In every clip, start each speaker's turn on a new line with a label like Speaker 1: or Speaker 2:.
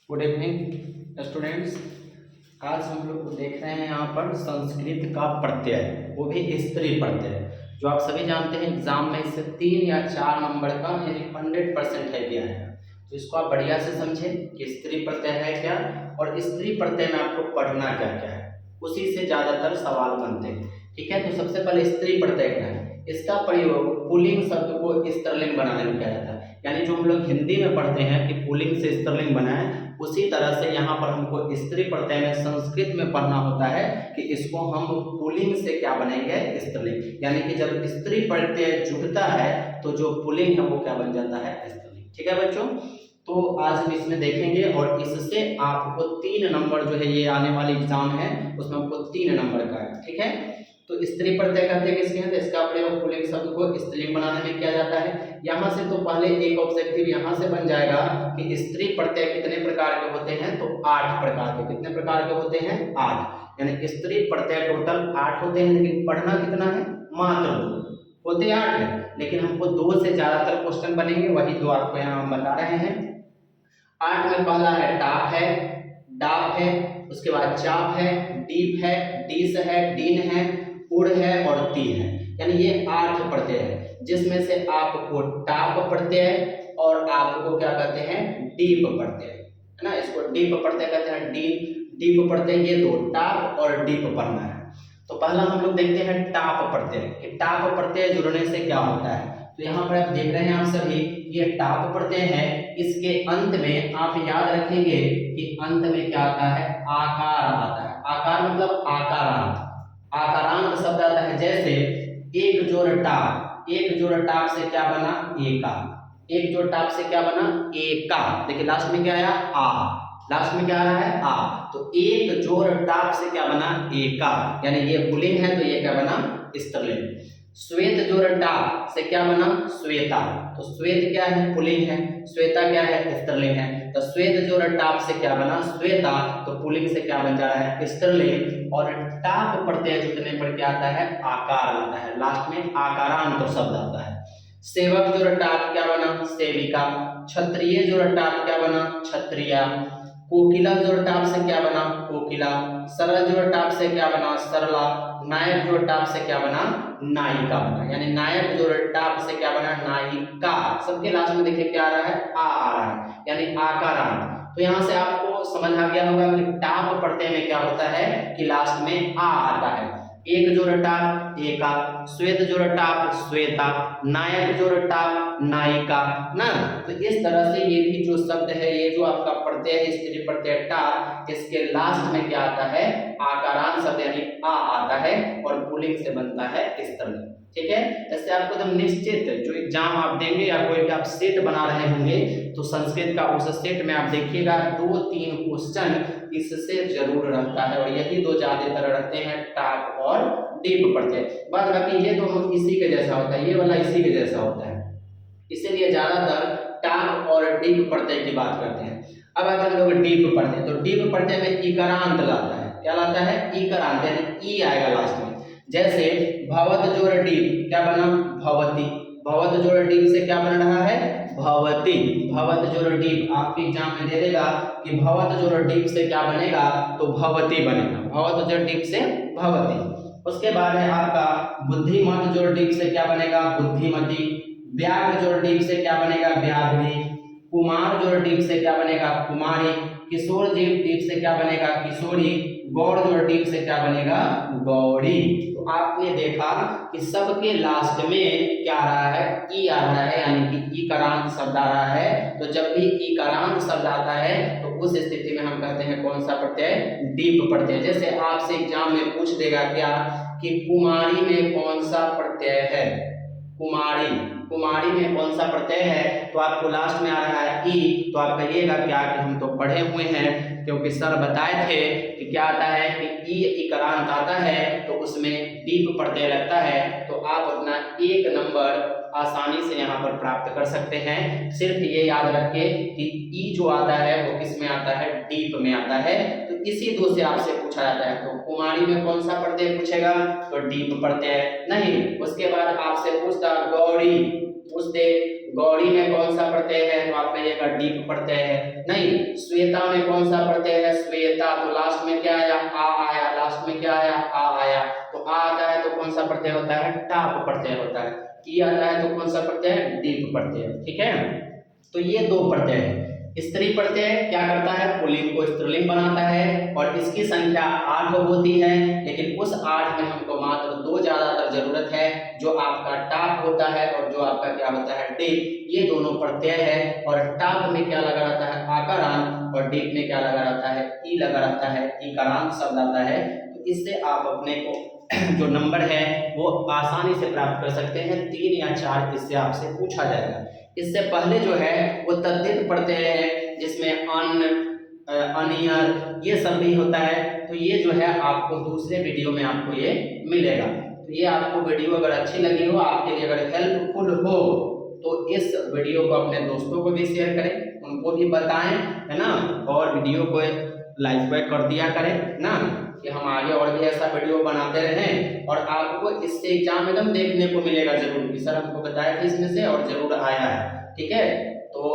Speaker 1: Good evening students. आज हम लोग देख रहे हैं यहाँ पर संस्कृत का प्रत्यय, वो भी स्त्री प्रत्यय, जो आप सभी जानते हैं एग्जाम में इससे 3 या 4 नंबर का यानी 100% है क्या है। तो इसको आप बढ़िया से समझें कि स्त्री प्रत्यय है क्या और स्त्री प्रत्यय में आपको पढ़ना क्या क्या है, उसी से ज्यादातर सवाल बनते हैं। ठीक है, तो सबसे पहले स्त्री प्रत्यय क्या है। इसका प्रयोग पुल्लिंग शब्द को स्त्रीलिंग बनाने में किया जाता है, यानी जो हम लोग हिंदी में पढ़ते हैं कि पुल्लिंग से स्त्रीलिंग बनाए, उसी तरह से यहाँ पर हमको स्त्री प्रत्यय में संस्कृत में पढ़ना होता है कि इसको हम पुल्लिंग से क्या बनेंगे, स्त्रीलिंग। यानी कि जब स्त्री प्रत्यय जुड़ता है तो जो पुल्लिंग है वो क्या बन जाता है, स्त्रीलिंग। ठीक है बच्चों, तो आज हम इसमें देखेंगे और इससे आपको 3 नंबर जो है, ये आने वाली एग्जाम है उसमें आपको 3 नंबर का है। ठीक है, तो स्त्री प्रत्यय कहते हैं किसके हैं, तो इसका प्रयोग पुल्लिंग शब्द को स्त्रीलिंग बनाने में किया जाता है। यहाँ से तो पहले एक ऑब्जेक्टिव यहाँ से बन जाएगा कि स्त्री प्रत्यय कितने प्रकार के होते हैं, तो 8 प्रकार के। कितने प्रकार के होते हैं, 8। यानी स्त्री प्रत्यय टोटल 8 होते हैं, लेकिन पढ़ना कितना है, मात्र 2 होते 8 है, लेकिन हमको 2 से ज्यादातर क्वेश्चन बनेंगे, वही 2 आपको यहाँ हम बता रहे हैं। 8 में पहला है टाप है, डाप है, उसके बाद चाप है, डीप है, डीस है, डीन है, उड़ है और ती है। यानी ये 8 प्रत्यय है, जिसमें से आपको टाप प्रत्यय और आपको क्या कहते हैं, डीप प्रत्यय है ना, इसको डीप प्रत्यय कहते हैं। डीप प्रत्यय, ये 2 टाप और डीप पढ़ना है। तो पहला हम लोग देखते हैं टाप प्रत्यय कि टाप प्रत्यय जुड़ने से क्या होता है। तो यहाँ पर आप देख रहे हैं आप सभी, ये टाप प्रत्यय है, इसके अंत में आप याद रखेंगे कि अंत में क्या आता है, आकार आता है। आकार मतलब आकारांत, आकारांत शब्द आता है। जैसे एक जोड़ टाप, एक जोड़ टाप से क्या बना, एका। एक जोड़ टाप से क्या बना, एका। देखिए लास्ट में क्या आया, आ। लास्ट में क्या आ रहा है, आ। तो एक जोड़ टाप से क्या बना, एका, यानी ये पुल्लिंग है तो ये क्या बना, स्त्रीलिंग। श्वेत जोड़ टाप से क्या बना, श्वेता। तो श्वेत क्या है, पुल्लिंग है, श्वेता क्या है, स्त्रीलिंग है। तो श्वेत जोड़ टाप से क्या बना, श्वेता, तो पुल्लिंग से क्या बन जा रहा है, स्त्रीलिंग। और टाप प्रत्यय जुड़ने पर क्या आता है, आकार आता है, लास्ट में आकारांत तो शब्द आता है। सेवक जोड़ टाप क्या बना, सेविका। क्षत्रिय जोड़ टाप क्या बना, क्षत्रिया। कोकिला जोड़ टाप से क्या बना, कोकिला। सरल जोड़ टाप से क्या बना, सरला। नायक जोड़ टाप से क्या बना, नायिका बना। यानी नायक जोड़ टाप से क्या बना, नायिका। सबके लास्ट में देखिए क्या आ रहा है, आ रहा है, यानी आकारांत। तो यहाँ से आपको समझ आ गया होगा कि टाप प्रत्यय में क्या होता है कि लास्ट में आ आता है। एक जोड़ टाप एका, श्वेत जोड़ टाप श्वेता, नायक जोड़ टाप नायिका ना। तो इस तरह से ये भी जो शब्द है, ये जो आपका प्रत्यय है स्त्री प्रत्यय टाप, इसके लास्ट में क्या आता है, आकारांत शब्द यानी आ आता है और पुल्लिंग से बनता है स्त्रीलिंग। ठीक है, ऐसे आपको एकदम निश्चित जो एग्जाम आप देंगे या कोई भी आप सेट बना रहे होंगे, तो संस्कृत का उस सेट में आप देखिएगा 2-3 क्वेश्चन इससे जरूर रहता है, और यही 2 ज्यादातर रहते हैं, टाप और डीप प्रत्यय। बाद बाकी ये दोनों इसी के जैसा होता है, ये वाला इसी के जैसा होता है, इसीलिए ज्यादातर टाप और डीप प्रत्यय की बात करते हैं। अब अगर हम लोग डीप प्रत्यय, तो डीप प्रत्यय में इकारांत लाता है, क्या लाता है, इकारांत, यानी ई आएगा लास्ट में। जैसे भवत जोड़ डीप क्या बना, भवती। भवत जोड़ डीप से क्या बन रहा है, भवती। भवत जोड़ डीप आपके एग्जाम में दे देगा कि भवत जोड़ डीप से क्या बनेगा, तो भवती बनेगा। भवत जोड़ डीप से भवती। उसके बाद है आपका बुद्धिमत जोड़ डीप से क्या बनेगा, बुद्धिमती। व्याघ्र जोड़ डीप से क्या बनेगा, व्याघ्री। कुमार जोड़ डीप से क्या बनेगा, कुमारी। किशोर जोड़ डीप से क्या बनेगा, किशोरी। गौड़ जोड़ डीप से क्या बनेगा, गौड़ी। तो आपने देखा कि सबके लास्ट में क्या आ रहा है, ई आ रहा है, यानी कि इकारांत शब्द आ रहा है। तो जब भी इकारांत शब्द आता है तो उस स्थिति में हम कहते हैं कौन सा प्रत्यय, डीप प्रत्यय। जैसे आपसे एग्जाम में पूछ देगा क्या कि कुमारी में कौन सा प्रत्यय है, कुमारी, कुमारी में कौन सा प्रत्यय है, तो आपको लास्ट में आ रहा है ई, तो आप कहिएगा क्या कि हम तो पढ़े हुए हैं, क्योंकि सर बताए थे कि क्या आता है कि ई इकारांत आता है तो उसमें डीप प्रत्यय लगता है। तो आप अपना 1 नंबर आसानी से यहाँ पर प्राप्त कर सकते हैं। सिर्फ ये याद रखिए कि ई जो आता है वो किस में आता है, डीप में आता है। तो इसी 2 से आपसे पूछा जाता है, तो कुमारी में कौन सा प्रत्यय पूछेगा, तो डीप प्रत्यय नहीं। उसके बाद आपसे पूछता गौरी, पूछते गौड़ी में कौन सा प्रत्यय है, तो आप कहिएगा डीप प्रत्यय है। नहीं, श्वेता में कौन सा प्रत्यय है, श्वेता, तो लास्ट में क्या आया, आ आया, लास्ट में क्या आया, आ आया, तो आ आता है तो कौन सा प्रत्यय होता है, टाप प्रत्यय होता है। ई आता है तो कौन सा प्रत्यय है, डीप प्रत्यय। ठीक है, तो ये दो प्रत्यय है। स्त्री प्रत्यय क्या करता है, पुल्लिंग को स्त्रीलिंग बनाता है और इसकी संख्या 8 होती है, लेकिन उस 8 में हमको मात्र 2 ज्यादातर जरूरत है, जो आपका टाप होता है और जो आपका क्या होता है, डीप। ये दोनों प्रत्यय है और टाप में क्या लगा रहता है, आकारांत, और डीप में क्या लगा रहता है, ई लगा रहता है, ईकारांत शब्द आता है। तो इससे आप अपने को जो नंबर है वो आसानी से प्राप्त कर सकते हैं। 3 या 4 इससे आपसे पूछा जाएगा। इससे पहले जो है वो तद्धित प्रत्यय है, जिसमें अन, अनियर ये सब भी होता है। तो ये जो है आपको दूसरे वीडियो में आपको ये मिलेगा। तो ये आपको वीडियो अगर अच्छी लगी हो, आपके लिए अगर हेल्पफुल हो, तो इस वीडियो को अपने दोस्तों को भी शेयर करें, उनको भी बताएं, है ना, और वीडियो को लाइक बैक कर दिया करें ना, कि हम आगे और भी ऐसा वीडियो बनाते रहें और आपको इससे एग्जाम एकदम देखने को मिलेगा जरूर कि सर हमको बताया था इसमें से और जरूर आया है। ठीक है, तो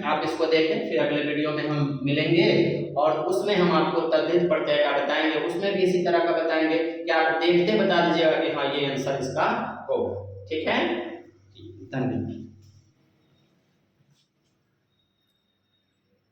Speaker 1: आप इसको देखें, फिर अगले वीडियो में हम मिलेंगे और उसमें हम आपको तद्धित प्रत्यय का बताएंगे, उसमें भी इसी तरह का बताएंगे कि आप देखते बता दीजिएगा कि हाँ ये आंसर इसका होगा। ठीक है, धन्यवाद।